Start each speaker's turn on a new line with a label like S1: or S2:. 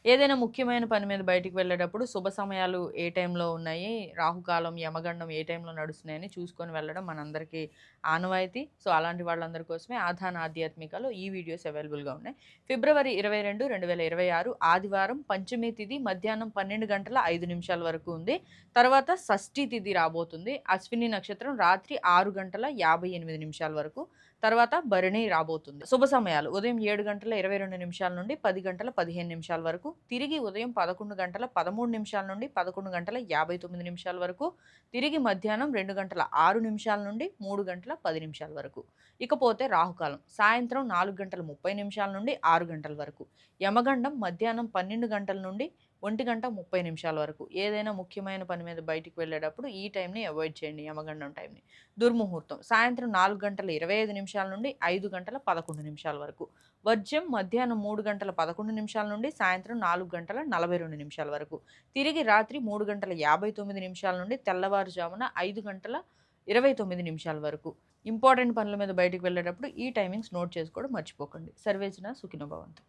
S1: ఏదైనా ముఖ్యమైన పని మీద బయటికి వెళ్ళేటప్పుడు శుభ సమయాలు ఏ టైంలో ఉన్నాయి, రాహుకాలం, యమగండం ఏ టైంలో నడుస్తున్నాయని చూసుకొని వెళ్ళడం మనందరికీ ఆనవాయితీ. సో, అలాంటి వాళ్ళందరి కోసమే ఆధాన్ ఆధ్యాత్మికలో ఈ వీడియోస్ అవైలబుల్‌గా ఉన్నాయి. ఫిబ్రవరి 22, 2026 ఆదివారం పంచమి తిథి మధ్యాహ్నం 12 గంటల 5 నిమిషాల వరకు ఉంది. తర్వాత షష్ఠి తిథి రాబోతుంది. అశ్విని నక్షత్రం రాత్రి 6 గంటల 58 నిమిషాల వరకు. తర్వాత భరణి రాబోతుంది. శుభ సమయాలు ఉదయం 7 గంటల 22 నిమిషాల నుండి 10 గంటల 15 నిమిషాల వరకు, తిరిగి ఉదయం 11 గంటల 13 నిమిషాల నుండి 11 గంటల 59 నిమిషాల వరకు, తిరిగి మధ్యాహ్నం 2 గంటల 6 నిమిషాల నుండి 3 గంటల 10 నిమిషాల వరకు. ఇకపోతే రాహుకాలం సాయంత్రం 4 గంటల 30 నిమిషాల నుండి 6 గంటల వరకు. యమగండం మధ్యాహ్నం 12 గంటల నుండి 1 గంట 30 నిమిషాల వరకు. ఏదైనా ముఖ్యమైన పని మీద బయటికి వెళ్ళేటప్పుడు ఈ టైంని అవాయిడ్ చేయండి, యమగండం టైంని. దుర్ముహూర్తం సాయంత్రం 4 గంటల 25 నిమిషాల నుండి 5 గంటల 11 నిమిషాల వరకు. వర్జ్యం మధ్యాహ్నం 3 గంటల 11 నిమిషాల నుండి సాయంత్రం 4 గంటల 42 నిమిషాల వరకు. తిరిగి రాత్రి 3 గంటల 59 నిమిషాల నుండి తెల్లవారుజామున 5 గంటల 29 నిమిషాల వరకు. ఇంపార్టెంట్ పనుల మీద బయటికి వెళ్ళేటప్పుడు ఈ టైమింగ్స్ నోట్ చేసుకోవడం మర్చిపోకండి. సర్వేజన సుఖినో భవంతు.